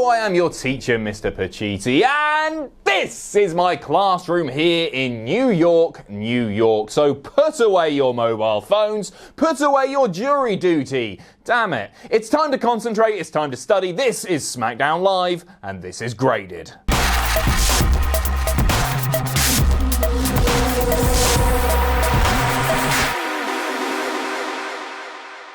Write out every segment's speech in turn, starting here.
Hello, I am your teacher, Mr. Pacitti, and this is my classroom here in New York, New York. So put away your mobile phones, put away your jury duty. Damn it. It's time to concentrate, it's time to study. This is SmackDown Live, and this is Graded.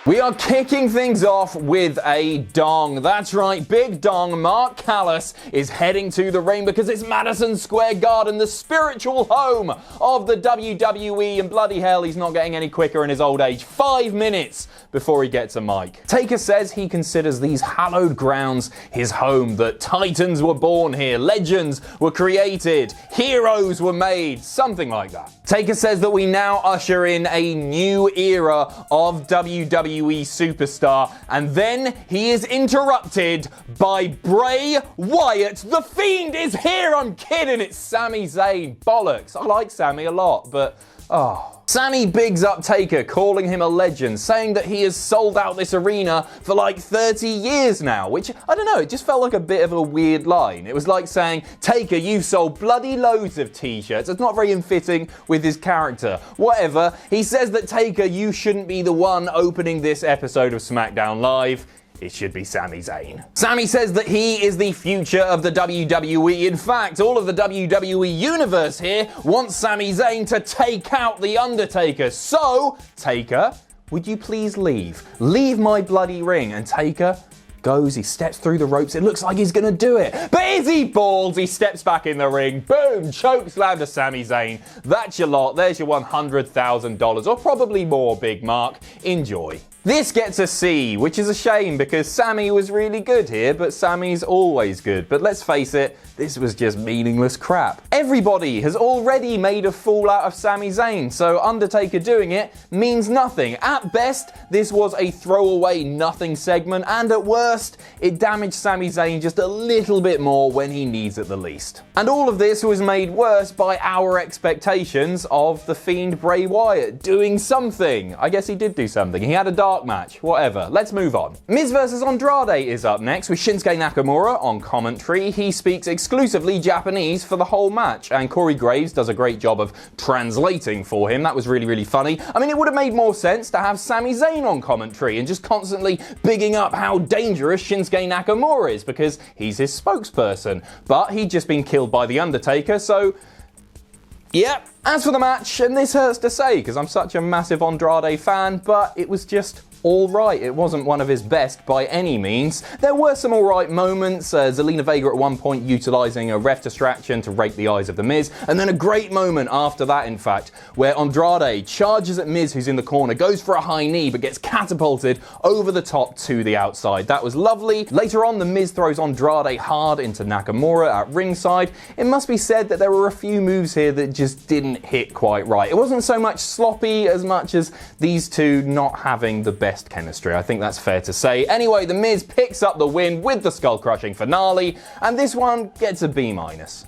We are kicking things off with a dong. That's right, big dong. Mark Callis is heading to the ring because it's Madison Square Garden, the spiritual home of the WWE, and bloody hell, he's not getting any quicker in his old age. 5 minutes before he gets a mic. Taker says he considers these hallowed grounds his home, that titans were born here, legends were created, heroes were made, something like that. Taker says that we now usher in a new era of WWE superstar, and then he is interrupted by Bray Wyatt. The Fiend is here! I'm kidding, it's Sami Zayn. Bollocks. I like Sami a lot, but Sami bigs up Taker, calling him a legend, saying that he has sold out this arena for like 30 years now, which, I don't know, it just felt like a bit of a weird line. It was like saying, Taker, you've sold bloody loads of t-shirts. It's not very fitting with his character. Whatever. He says that, Taker, you shouldn't be the one opening this episode of SmackDown Live. It should be Sami Zayn. Sami says that he is the future of the WWE. In fact, all of the WWE universe here wants Sami Zayn to take out The Undertaker. So, Taker, would you please leave? Leave my bloody ring. And Taker goes, he steps through the ropes. It looks like he's gonna do it. But is he balls? He steps back in the ring. Boom! Chokeslam to Sami Zayn. That's your lot. There's your $100,000. Or probably more, Big Mark. Enjoy. This gets a C, which is a shame because Sami was really good here, but Sami's always good. But let's face it, this was just meaningless crap. Everybody has already made a fool out of Sami Zayn, so Undertaker doing it means nothing. At best, this was a throwaway nothing segment, and at worst, it damaged Sami Zayn just a little bit more when he needs it the least. And all of this was made worse by our expectations of the Fiend Bray Wyatt doing something. I guess he did do something. He had a dark match, whatever. Let's move on. Miz vs Andrade is up next with Shinsuke Nakamura on commentary. He speaks exclusively Japanese for the whole match, and Corey Graves does a great job of translating for him. That was really, really funny. I mean, it would have made more sense to have Sami Zayn on commentary and just constantly bigging up how dangerous Shinsuke Nakamura is because he's his spokesperson. But he'd just been killed by The Undertaker, so yep. As for the match, and this hurts to say because I'm such a massive Andrade fan, but it was just alright. It wasn't one of his best by any means. There were some alright moments, Zelina Vega at one point utilising a ref distraction to rake the eyes of The Miz, and then a great moment after that, in fact, where Andrade charges at Miz, who's in the corner, goes for a high knee, but gets catapulted over the top to the outside. That was lovely. Later on, The Miz throws Andrade hard into Nakamura at ringside. It must be said that there were a few moves here that just didn't hit quite right. It wasn't so much sloppy as much as these two not having the best chemistry. I think that's fair to say. Anyway, The Miz picks up the win with the skull-crushing finale, and this one gets a B-.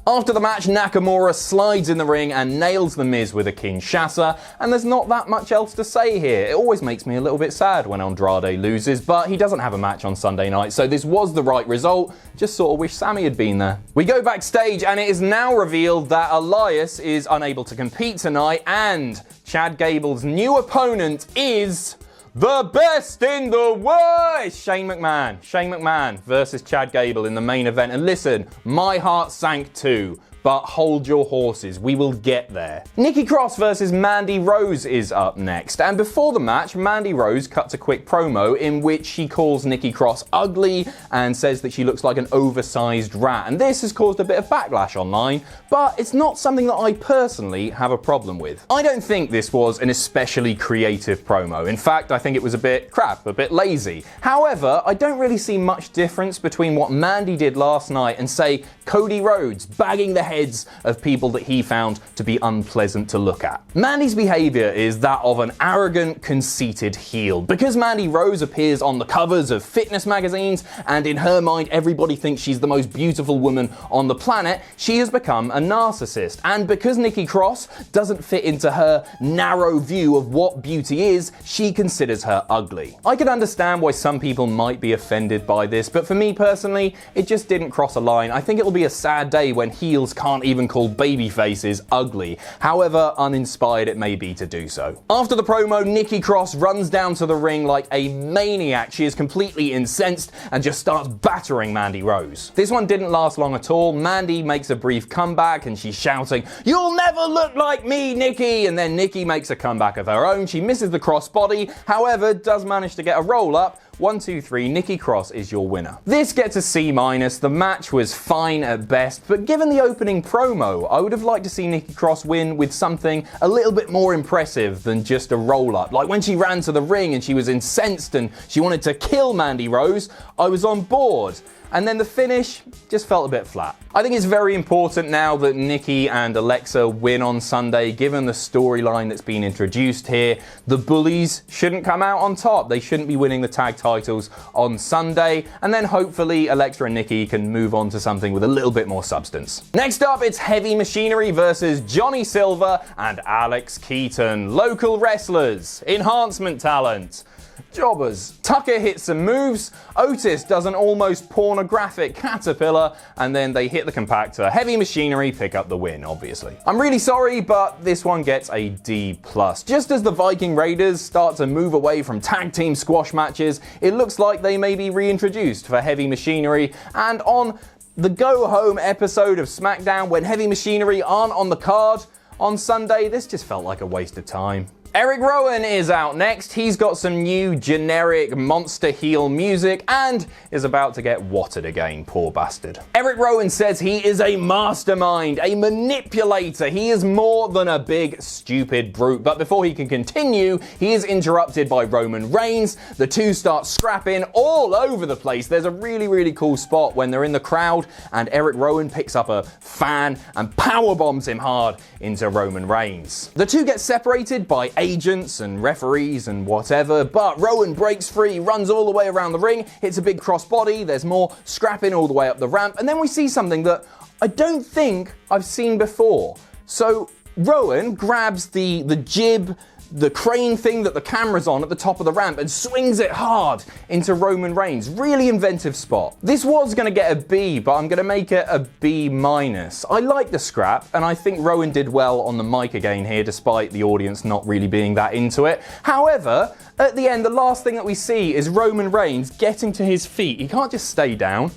After the match, Nakamura slides in the ring and nails The Miz with a Kinshasa, and there's not that much else to say here. It always makes me a little bit sad when Andrade loses, but he doesn't have a match on Sunday night, so this was the right result. Just sort of wish Sami had been there. We go backstage, and it is now revealed that Elias is unable to compete tonight, and Chad Gable's new opponent is the best in the world! It's Shane McMahon. Shane McMahon versus Chad Gable in the main event. And listen, my heart sank too. But hold your horses, we will get there. Nikki Cross versus Mandy Rose is up next, and before the match, Mandy Rose cuts a quick promo in which she calls Nikki Cross ugly and says that she looks like an oversized rat, and this has caused a bit of backlash online, but it's not something that I personally have a problem with. I don't think this was an especially creative promo. In fact, I think it was a bit crap, a bit lazy. However, I don't really see much difference between what Mandy did last night and, say, Cody Rhodes bagging the head heads of people that he found to be unpleasant to look at. Mandy's behavior is that of an arrogant, conceited heel. Because Mandy Rose appears on the covers of fitness magazines, and in her mind everybody thinks she's the most beautiful woman on the planet, she has become a narcissist. And because Nikki Cross doesn't fit into her narrow view of what beauty is, she considers her ugly. I can understand why some people might be offended by this, but for me personally, it just didn't cross a line. I think it'll be a sad day when heels can't even call baby faces ugly, however uninspired it may be to do so. After the promo, Nikki Cross runs down to the ring like a maniac. She is completely incensed and just starts battering Mandy Rose. This one didn't last long at all. Mandy makes a brief comeback and she's shouting, "You'll never look like me, Nikki!" And then Nikki makes a comeback of her own. She misses the crossbody, however, does manage to get a roll up. 1, 2, 3, Nikki Cross is your winner. This gets a C-. The match was fine at best, but given the opening promo, I would have liked to see Nikki Cross win with something a little bit more impressive than just a roll-up. Like when she ran to the ring and she was incensed and she wanted to kill Mandy Rose, I was on board. And then the finish just felt a bit flat. I think it's very important now that Nikki and Alexa win on Sunday, given the storyline that's been introduced here. The bullies shouldn't come out on top. They shouldn't be winning the tag titles on Sunday. And then hopefully Alexa and Nikki can move on to something with a little bit more substance. Next up, it's Heavy Machinery versus Johnny Silver and Alex Keaton. Local wrestlers, enhancement talent, jobbers. Tucker hits some moves, Otis does an almost pornographic caterpillar, and then they hit the compactor. Heavy Machinery pick up the win, obviously. I'm really sorry, but this one gets a D+. Just as the Viking Raiders start to move away from tag team squash matches, it looks like they may be reintroduced for Heavy Machinery, and on the go-home episode of SmackDown, when Heavy Machinery aren't on the card on Sunday, this just felt like a waste of time. Erick Rowan is out next. He's got some new generic monster heel music and is about to get watted again, poor bastard. Erick Rowan says he is a mastermind, a manipulator. He is more than a big, stupid brute. But before he can continue, he is interrupted by Roman Reigns. The two start scrapping all over the place. There's a really, really cool spot when they're in the crowd and Erick Rowan picks up a fan and powerbombs him hard into Roman Reigns. The two get separated by agents and referees and whatever, but Rowan breaks free, runs all the way around the ring, hits a big crossbody, there's more scrapping all the way up the ramp, and then we see something that I don't think I've seen before. So Rowan grabs the jib, the crane thing that the camera's on at the top of the ramp, and swings it hard into Roman Reigns. Really inventive spot. This was going to get a B, but I'm going to make it a B-. I like the scrap, and I think Rowan did well on the mic again here, despite the audience not really being that into it. However, at the end, the last thing that we see is Roman Reigns getting to his feet. He can't just stay down,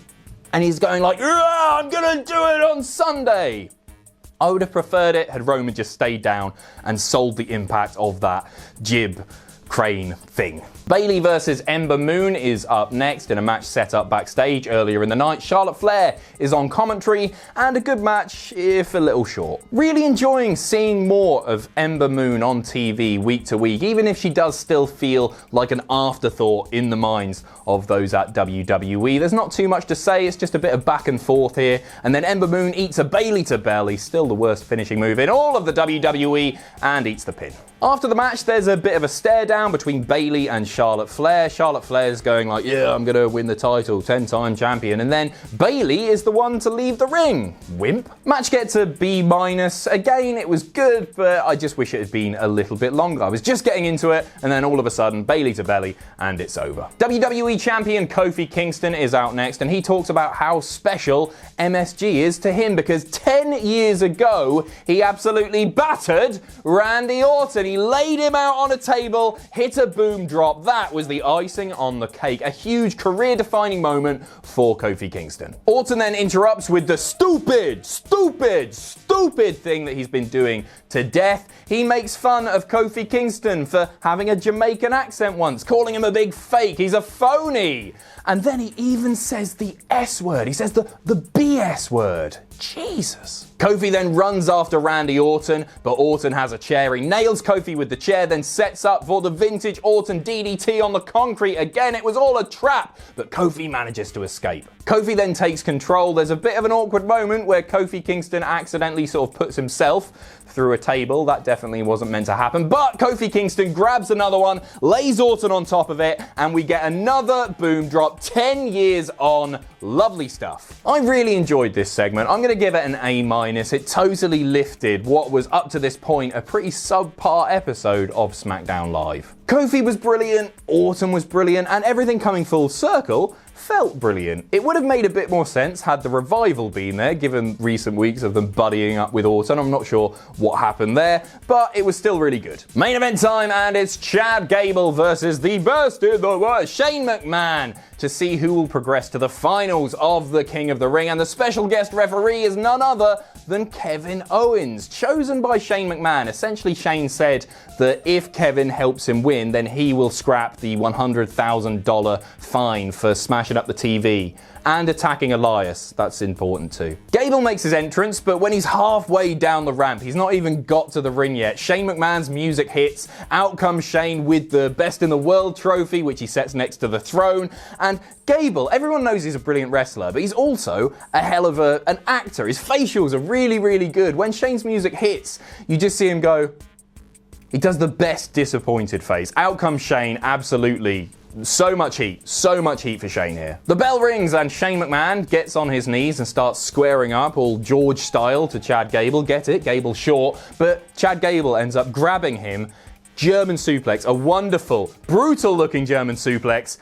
and he's going like, "I'm going to do it on Sunday." I would have preferred it had Roman just stayed down and sold the impact of that jib crane thing. Bayley versus Ember Moon is up next in a match set up backstage earlier in the night. Charlotte Flair is on commentary, and a good match, if a little short. Really enjoying seeing more of Ember Moon on TV week to week, even if she does still feel like an afterthought in the minds of those at WWE. There's not too much to say, it's just a bit of back and forth here, and then Ember Moon eats a Bayley to belly, still the worst finishing move in all of the WWE, and eats the pin. After the match, there's a bit of a stare down between Bayley and Charlotte Flair. Charlotte Flair's going like, "Yeah, I'm gonna win the title, 10-time champion." And then Bayley is the one to leave the ring. Wimp. Match gets a B-. Again, it was good, but I just wish it had been a little bit longer. I was just getting into it, and then all of a sudden, Bayley to belly, and it's over. WWE champion Kofi Kingston is out next, and he talks about how special MSG is to him, because 10 years ago, he absolutely battered Randy Orton. He laid him out on a table, hit a boom drop. That was the icing on the cake. A huge career-defining moment for Kofi Kingston. Orton then interrupts with the stupid thing that he's been doing to death. He makes fun of Kofi Kingston for having a Jamaican accent once, calling him a big fake. He's a phony. And then he even says the S word. He says the BS word. Jesus. Kofi then runs after Randy Orton, but Orton has a chair. He nails Kofi with the chair, then sets up for the vintage Orton DDT on the concrete. Again, it was all a trap, but Kofi manages to escape. Kofi then takes control. There's a bit of an awkward moment where Kofi Kingston accidentally sort of puts himself through a table. That definitely wasn't meant to happen. But Kofi Kingston grabs another one, lays Orton on top of it, and we get another boom drop. 10 years on. Lovely stuff. I really enjoyed this segment. I'm going to give it an A-. It totally lifted what was up to this point a pretty subpar episode of SmackDown Live. Kofi was brilliant, Orton was brilliant, and everything coming full circle felt brilliant. It would have made a bit more sense had the revival been there, given recent weeks of them buddying up with Orton. I'm not sure what happened there, but it was still really good. Main event time, and it's Chad Gable versus the best in the world, Shane McMahon, to see who will progress to the finals of the King of the Ring. And the special guest referee is none other than Kevin Owens, chosen by Shane McMahon. Essentially, Shane said that if Kevin helps him win, then he will scrap the $100,000 fine for smashing up the TV and attacking Elias. That's important too. Gable makes his entrance, but when he's halfway down the ramp, he's not even got to the ring yet. Shane McMahon's music hits. Out comes Shane with the Best in the World trophy, which he sets next to the throne. And Gable, everyone knows he's a brilliant wrestler, but he's also a hell of an actor. His facials are really, really good. When Shane's music hits, you just see him go... He does the best disappointed face. Out comes Shane, absolutely. So much heat for Shane here. The bell rings and Shane McMahon gets on his knees and starts squaring up, all George style, to Chad Gable. Get it? Gable short, but Chad Gable ends up grabbing him. German suplex, a wonderful, brutal looking German suplex.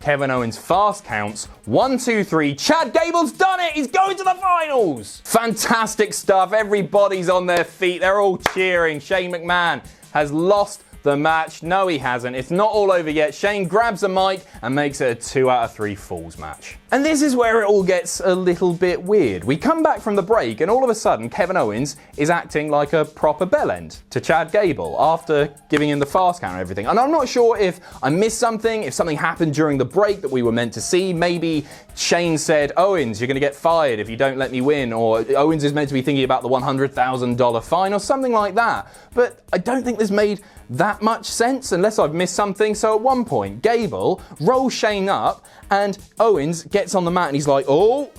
Kevin Owens fast counts. 1, 2, 3. Chad Gable's done it! He's going to the finals! Fantastic stuff. Everybody's on their feet. They're all cheering. Shane McMahon has lost the match. No, he hasn't. It's not all over yet. Shane grabs a mic and makes it a 2 out of 3 falls match. And this is where it all gets a little bit weird. We come back from the break and all of a sudden Kevin Owens is acting like a proper bellend to Chad Gable after giving him the fast count and everything. And I'm not sure if I missed something, if something happened during the break that we were meant to see. Maybe Shane said, Owens, you're going to get fired if you don't let me win, or Owens is meant to be thinking about the $100,000 fine or something like that. But I don't think this made that much sense unless I've missed something. So at one point, Gable rolls Shane up and Owens gets on the mat and he's like, oh,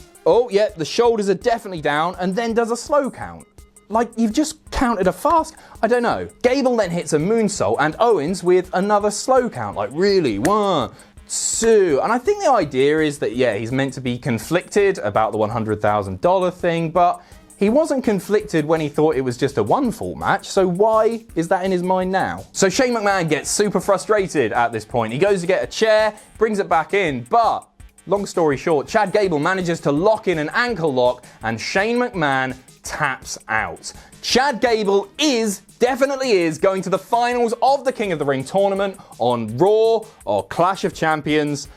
yeah, the shoulders are definitely down, and then does a slow count. Like, you've just counted a fast... I don't know. Gable then hits a moonsault and Owens with another slow count. Like, really? 1, 2... And I think the idea is that, yeah, he's meant to be conflicted about the $100,000 thing, but he wasn't conflicted when he thought it was just a 1 fall match, so why is that in his mind now? So Shane McMahon gets super frustrated at this point. He goes to get a chair, brings it back in, but long story short, Chad Gable manages to lock in an ankle lock and Shane McMahon taps out. Chad Gable definitely is going to the finals of the King of the Ring tournament on Raw or Clash of Champions.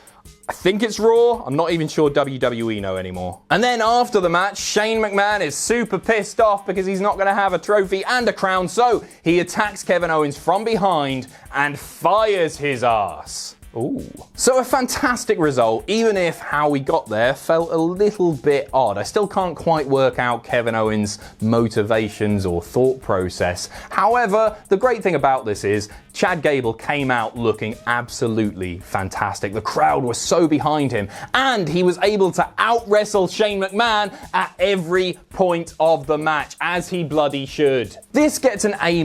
I think it's Raw. I'm not even sure WWE know anymore. And then after the match, Shane McMahon is super pissed off because he's not going to have a trophy and a crown, so he attacks Kevin Owens from behind and fires his ass. Ooh. So a fantastic result, even if how we got there felt a little bit odd. I still can't quite work out Kevin Owens' motivations or thought process. However, the great thing about this is Chad Gable came out looking absolutely fantastic. The crowd was so behind him, and he was able to out-wrestle Shane McMahon at every point of the match, as he bloody should. This gets an A-,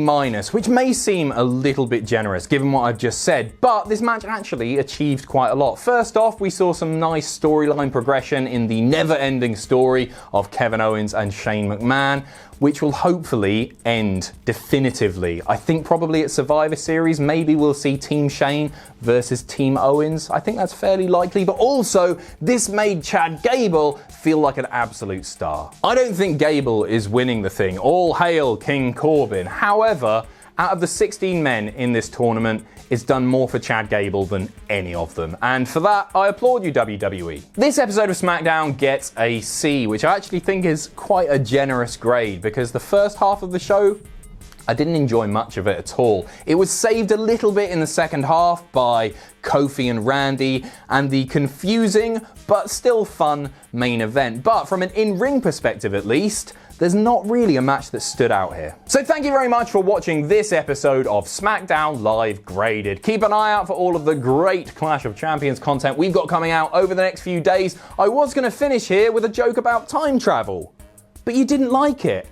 which may seem a little bit generous given what I've just said, but this match actually achieved quite a lot. First off, we saw some nice storyline progression in the never-ending story of Kevin Owens and Shane McMahon, which will hopefully end definitively. I think probably at Survivor Series, maybe we'll see Team Shane versus Team Owens. I think that's fairly likely, but also this made Chad Gable feel like an absolute star. I don't think Gable is winning the thing. All hail King Corbin. However, out of the 16 men in this tournament, it's done more for Chad Gable than any of them. And for that, I applaud you, WWE. This episode of SmackDown gets a C, which I actually think is quite a generous grade because the first half of the show, I didn't enjoy much of it at all. It was saved a little bit in the second half by Kofi and Randy and the confusing but still fun main event. But from an in-ring perspective at least, there's not really a match that stood out here. So thank you very much for watching this episode of SmackDown Live Graded. Keep an eye out for all of the great Clash of Champions content we've got coming out over the next few days. I was going to finish here with a joke about time travel, but you didn't like it.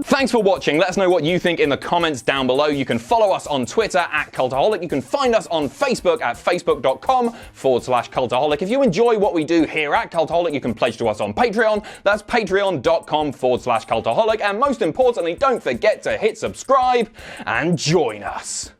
Thanks for watching. Let us know what you think in the comments down below. You can follow us on Twitter at Cultaholic. You can find us on Facebook at facebook.com/Cultaholic. If you enjoy what we do here at Cultaholic, you can pledge to us on Patreon. That's patreon.com/Cultaholic. And most importantly, don't forget to hit subscribe and join us.